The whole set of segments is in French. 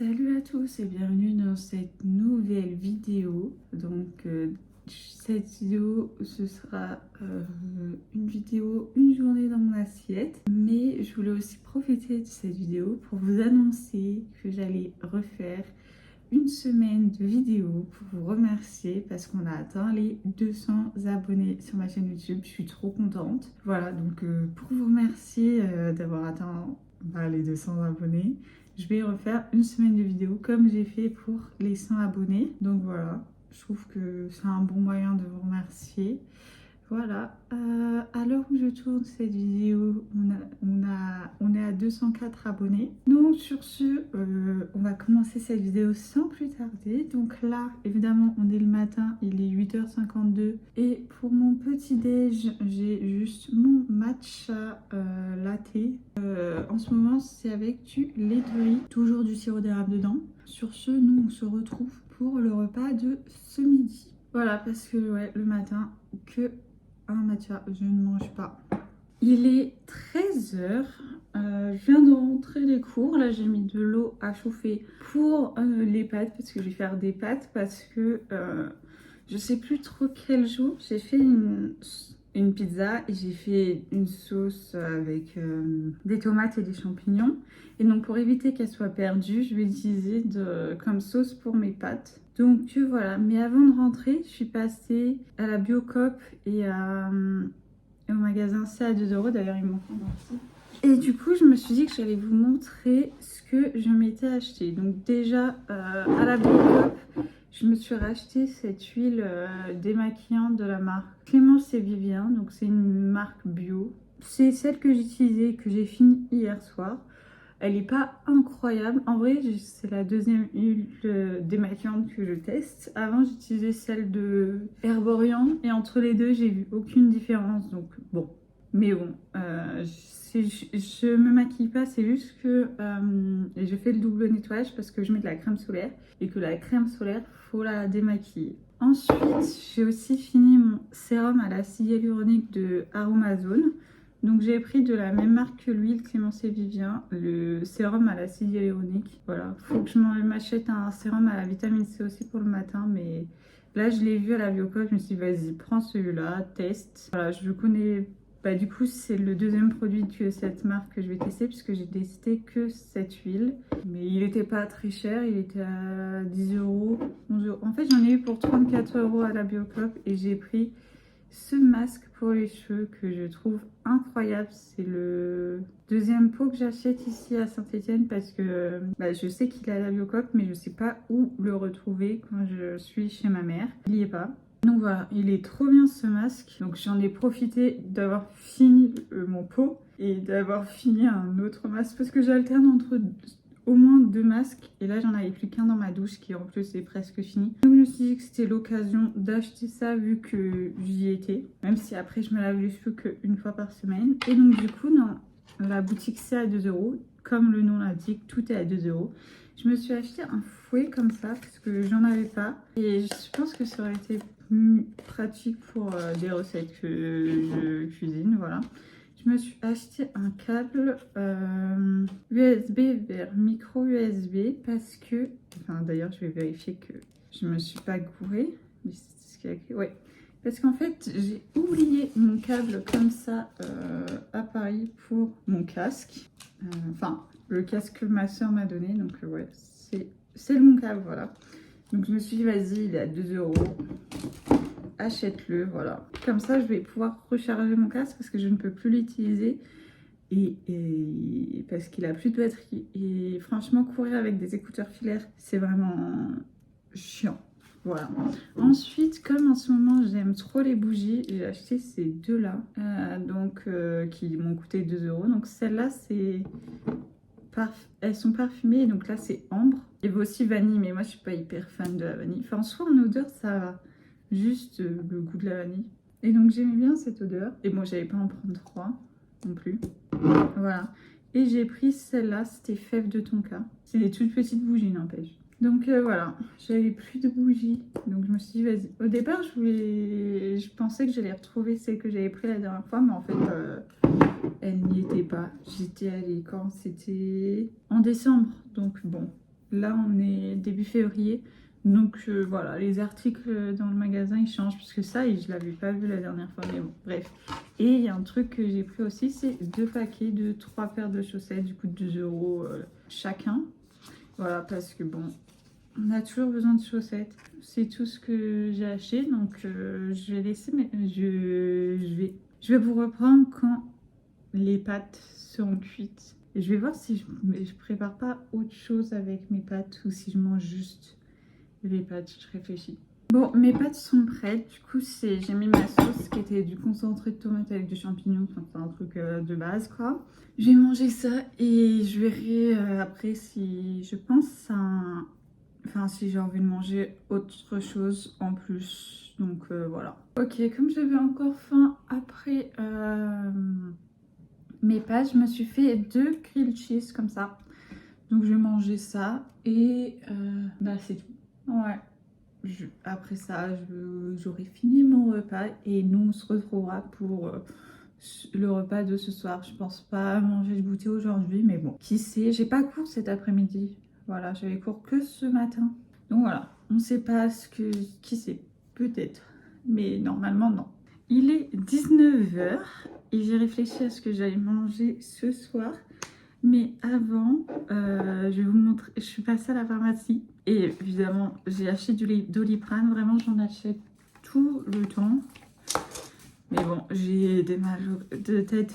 Salut à tous et bienvenue dans cette nouvelle vidéo. Donc cette vidéo ce sera une vidéo une journée dans mon assiette. Mais je voulais aussi profiter de cette vidéo pour vous annoncer que j'allais refaire une semaine de vidéos pour vous remercier parce qu'on a atteint les 200 abonnés sur ma chaîne YouTube. Je suis trop contente. Voilà, donc pour vous remercier d'avoir atteint les 200 abonnés, je vais refaire une semaine de vidéos comme j'ai fait pour les 100 abonnés. Donc voilà, je trouve que c'est un bon moyen de vous remercier. Voilà, à l'heure où je tourne cette vidéo, on est à 204 abonnés. Donc sur ce, on va commencer cette vidéo sans plus tarder. Donc là, évidemment, on est le matin, il est 8h52. Et pour mon petit déj, j'ai juste mon matcha latte. En ce moment, c'est avec du lait de riz, toujours du sirop d'érable dedans. Sur ce, nous, on se retrouve pour le repas de ce midi. Voilà, parce que ouais, le matin, que un matcha, je ne mange pas. Il est 13h, je viens de rentrer des cours. Là, j'ai mis de l'eau à chauffer pour les pâtes, parce que je vais faire des pâtes, parce que je sais plus trop quel jour. J'ai fait une pizza et j'ai fait une sauce avec des tomates et des champignons. Et donc pour éviter qu'elle soit perdue, je vais l'utiliser comme sauce pour mes pâtes. Donc voilà, mais avant de rentrer, je suis passée à la Biocoop et au magasin C à 2€. D'ailleurs, ils m'ont fait. Et du coup, je me suis dit que j'allais vous montrer ce que je m'étais acheté. Donc déjà, à la Biocoop, je me suis racheté cette huile démaquillante de la marque Clémence et Vivien. Donc c'est une marque bio. C'est celle que j'utilisais, que j'ai fini hier soir. Elle n'est pas incroyable. En vrai, c'est la deuxième huile démaquillante que je teste. Avant, j'utilisais celle de Herborian. Et entre les deux, j'ai vu aucune différence. Donc bon. Mais bon, je me maquille pas. C'est juste que je fais le double nettoyage parce que je mets de la crème solaire. Et que la crème solaire, faut la démaquiller. Ensuite, j'ai aussi fini mon sérum à l'acide hyaluronique de Aromazone. Donc j'ai pris de la même marque que l'huile Clémence et Vivien, le sérum à l'acide hyaluronique. Voilà, faut que je m'achète un sérum à la vitamine C aussi pour le matin, mais là je l'ai vu à la Biocoop, je me suis dit vas-y prends celui-là, teste. Voilà, je connais, du coup c'est le deuxième produit de cette marque que je vais tester puisque j'ai testé que cette huile. Mais il n'était pas très cher, il était à 10€, 11€. En fait j'en ai eu pour 34€ à la Biocoop et j'ai pris ce masque pour les cheveux que je trouve incroyable. C'est le deuxième pot que j'achète ici à Saint-Etienne parce que je sais qu'il est à la Biocoop mais je sais pas où le retrouver quand je suis chez ma mère. Il n'y est pas. Donc voilà, il est trop bien ce masque. Donc j'en ai profité d'avoir fini mon pot et d'avoir fini un autre masque parce que j'alterne entre au moins 2 masques et là j'en avais plus qu'un dans ma douche qui en plus est presque fini. Donc je me suis dit que c'était l'occasion d'acheter ça vu que j'y étais, même si après je me lave les cheveux qu'une fois par semaine. Et donc du coup dans la boutique c'est à 2€, comme le nom l'indique, tout est à 2€. Je me suis acheté un fouet comme ça parce que j'en avais pas et je pense que ça aurait été plus pratique pour des recettes que je cuisine, voilà. Je me suis acheté un câble USB vers micro USB parce que, d'ailleurs je vais vérifier que je me suis pas gourée, mais c'est ce qu'il y a écrit, ouais. Parce qu'en fait j'ai oublié mon câble comme ça à Paris pour mon casque, le casque que ma soeur m'a donné, donc ouais c'est mon câble, voilà. Donc je me suis dit vas-y, il est à 2€. Achète-le, voilà. Comme ça, je vais pouvoir recharger mon casque parce que je ne peux plus l'utiliser et parce qu'il a plus de batterie. Et franchement, courir avec des écouteurs filaires, c'est vraiment chiant. Voilà. Ensuite, comme en ce moment, j'aime trop les bougies, j'ai acheté ces deux-là, qui m'ont coûté 2€. Donc celles-là, elles sont parfumées, donc là, c'est ambre. Il y avait aussi vanille, mais moi, je suis pas hyper fan de la vanille. Enfin, en soi, en odeur, ça va. Juste le goût de la vanille. Et donc j'aimais bien cette odeur. Et bon, j'allais pas en prendre 3 non plus. Voilà. Et j'ai pris celle-là, c'était Fève de Tonka. C'est des toutes petites bougies, n'empêche. Donc voilà, j'avais plus de bougies. Donc je me suis dit, vas-y. Au départ, je pensais que j'allais retrouver celle que j'avais pris la dernière fois. Mais en fait, elle n'y était pas. J'étais allée quand c'était en décembre. Donc bon, Là, on est début février. Donc voilà, les articles dans le magasin ils changent parce que ça, je l'avais pas vu la dernière fois, mais bon, bref. Et il y a un truc que j'ai pris aussi, c'est 2 paquets de 3 paires de chaussettes, du coup 2 € chacun. Voilà, parce que bon, on a toujours besoin de chaussettes. C'est tout ce que j'ai acheté, donc je vais laisser, mais je vais vous reprendre quand les pâtes seront cuites. Et je vais voir si je prépare pas autre chose avec mes pâtes ou si je mange juste les pâtes, je réfléchis. Bon, mes pâtes sont prêtes. Du coup, j'ai mis ma sauce qui était du concentré de tomate avec du champignon. Enfin, c'est un truc de base, quoi. Je vais manger ça et je verrai après si je pense à enfin, si j'ai envie de manger autre chose en plus. Donc voilà. Ok, comme j'avais encore faim après mes pâtes, je me suis fait 2 grilled cheese comme ça. Donc je vais manger ça et bah c'est tout. Ouais. Après ça, j'aurai fini mon repas et nous on se retrouvera pour le repas de ce soir. Je pense pas manger le goûter aujourd'hui, mais bon, qui sait. J'ai pas cours cet après-midi. Voilà, j'avais cours que ce matin. Donc voilà, on sait pas qui sait, peut-être. Mais normalement non. Il est 19 h et j'ai réfléchi à ce que j'allais manger ce soir. Mais avant, je vais vous montrer, je suis passée à la pharmacie et évidemment j'ai acheté du Doliprane, vraiment j'en achète tout le temps. Mais bon, j'ai des mal de tête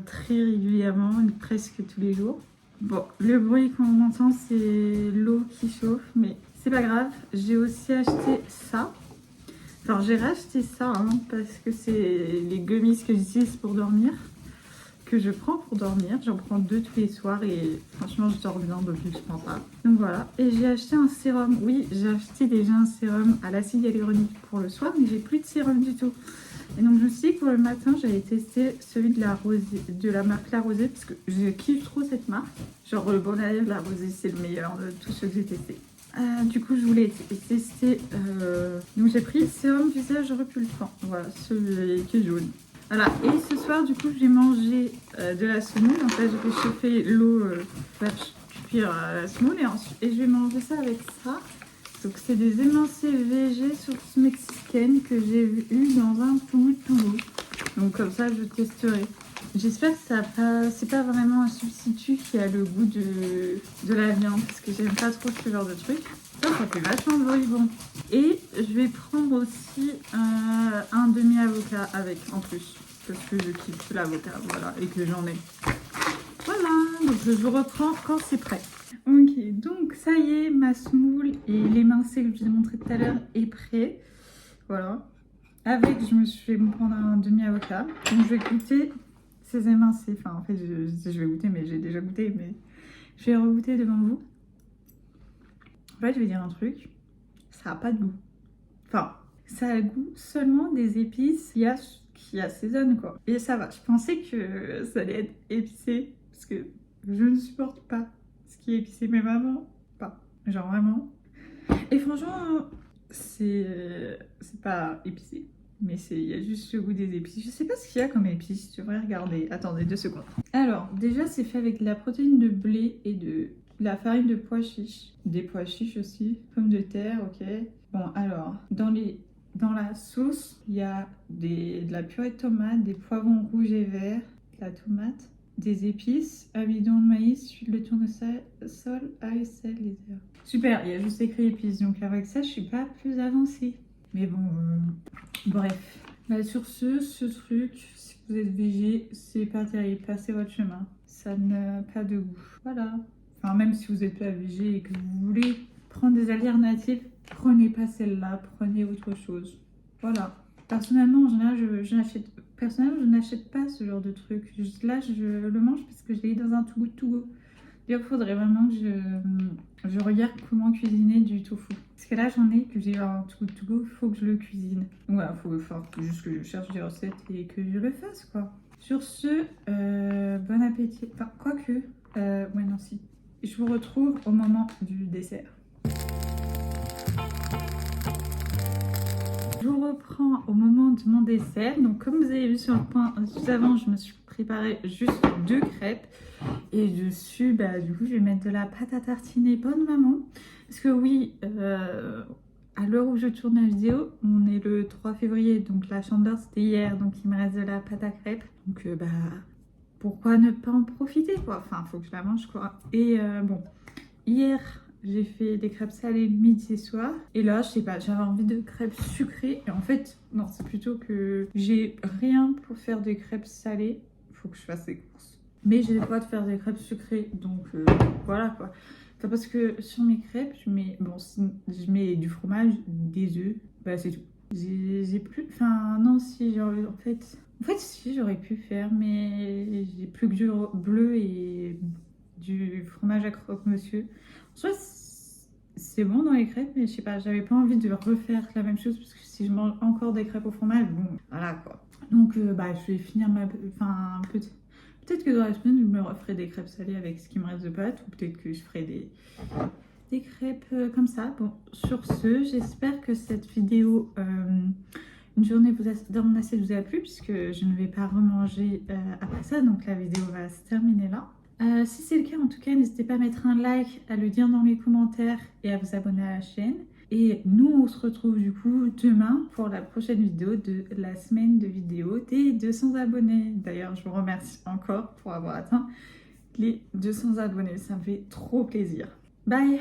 très régulièrement, presque tous les jours. Bon, le bruit qu'on entend c'est l'eau qui chauffe, mais c'est pas grave. J'ai aussi acheté ça. Enfin j'ai racheté ça hein, parce que c'est les gummies que j'utilise pour dormir. Que je prends pour dormir, j'en prends 2 tous les soirs et franchement je dors bien donc je prends ça. Donc voilà, et j'ai acheté un sérum, oui j'ai acheté déjà un sérum à l'acide hyaluronique pour le soir mais j'ai plus de sérum du tout. Et donc je me suis dit que pour le matin j'allais tester celui de la marque La Rosée parce que je kiffe trop cette marque. Genre le Bonne La Rosée c'est le meilleur de tous ceux que j'ai testé. Du coup je voulais tester, donc j'ai pris le sérum visage repulsant, voilà celui qui est jaune. Voilà, et ce soir, du coup, j'ai mangé de la semoule. En fait, j'ai fait chauffer l'eau, cuire la semoule et je vais manger ça avec ça. Donc, c'est des émincés végé sauce mexicaine que j'ai eu dans un Too Good To Go. Donc, comme ça, je testerai. J'espère que c'est pas vraiment un substitut qui a le goût de la viande parce que j'aime pas trop ce genre de truc. Ça fait vachement bon. Et je vais prendre aussi un demi-avocat avec en plus. Parce que je kiffe l'avocat, voilà, et que j'en ai. Voilà, donc je vous reprends quand c'est prêt. Ok, donc ça y est, ma semoule et l'émincé que je vous ai montré tout à l'heure est prêt. Voilà. Avec, je me suis fait me prendre un demi-avocat. Donc je vais goûter ces émincés. Enfin, en fait, je vais goûter, mais j'ai déjà goûté, mais je vais regoûter devant vous. En fait, je vais dire un truc, ça n'a pas de goût. Enfin, ça a le goût seulement des épices qui assaisonnent, quoi. Et ça va, je pensais que ça allait être épicé, parce que je ne supporte pas ce qui est épicé, mais vraiment pas. Genre vraiment. Et franchement, c'est pas épicé. Mais il y a juste le goût des épices. Je sais pas ce qu'il y a comme épices, tu devrais regarder. Attendez 2 secondes. Alors, déjà, c'est fait avec de la protéine de blé et de la farine de pois chiches. Des pois chiches aussi. Pommes de terre, ok. Bon, alors, dans la sauce, il y a de la purée de tomate, des poivrons rouges et verts, de la tomate, des épices, amidon de maïs, huile de tournesol, ail, sel, les herbes. Super, il y a juste écrit épices, donc avec ça, je suis pas plus avancée. Mais bon, bref. Bah, sur ce truc, si vous êtes végé, c'est pas terrible, passez votre chemin. Ça n'a pas de goût. Voilà. Enfin, même si vous êtes pas végé et que vous voulez prendre des alternatives, prenez pas celle-là, prenez autre chose. Voilà. Personnellement, en général, je n'achète pas ce genre de truc. Là, je le mange parce que je l'ai dans un Too Good To Go. D'ailleurs, il faudrait vraiment que je regarde comment cuisiner du tofu. Parce que là, j'en ai que j'ai un Too Good To Go, il faut que je le cuisine. Donc voilà, faut juste que je cherche des recettes et que je le fasse, quoi. Sur ce, bon appétit. Enfin, quoique, ouais, non, si. Je vous retrouve au moment du dessert. Je vous vous reprends au moment de mon dessert. Donc comme vous avez vu sur le point juste avant, je me suis préparé juste 2 crêpes. Et dessus, du coup, je vais mettre de la pâte à tartiner bonne maman. Parce que oui, à l'heure où je tourne la vidéo, on est le 3 février. Donc la chandeleur, c'était hier. Donc il me reste de la pâte à crêpes. Donc pourquoi ne pas en profiter, quoi. Enfin, faut que je la mange, quoi. Et bon, hier, j'ai fait des crêpes salées midi et soir. Et là, je sais pas, j'avais envie de crêpes sucrées. Et en fait, non, c'est plutôt que j'ai rien pour faire des crêpes salées. Il faut que je fasse des courses. Mais j'ai le droit de faire des crêpes sucrées. Donc voilà, quoi. Enfin, parce que sur mes crêpes, je mets du fromage, des œufs. C'est tout. J'ai plus... Enfin, non, si, genre, en fait, si, j'aurais pu faire, mais j'ai plus que du bleu et du fromage à croque-monsieur. En soi, c'est bon dans les crêpes, mais je sais pas, j'avais pas envie de refaire la même chose, parce que si je mange encore des crêpes au fromage, bon, voilà, quoi. Donc, je vais finir peut-être que dans la semaine, je me referai des crêpes salées avec ce qui me reste de pâtes, ou peut-être que je ferai des crêpes comme ça. Bon, sur ce, j'espère que cette vidéo, une journée dans mon assiette vous a plu, puisque je ne vais pas remanger après ça, donc la vidéo va se terminer là. Si c'est le cas, en tout cas, n'hésitez pas à mettre un like, à le dire dans les commentaires et à vous abonner à la chaîne. Et nous, on se retrouve du coup demain pour la prochaine vidéo de la semaine de vidéos des 200 abonnés. D'ailleurs, je vous remercie encore pour avoir atteint les 200 abonnés. Ça me fait trop plaisir. Bye!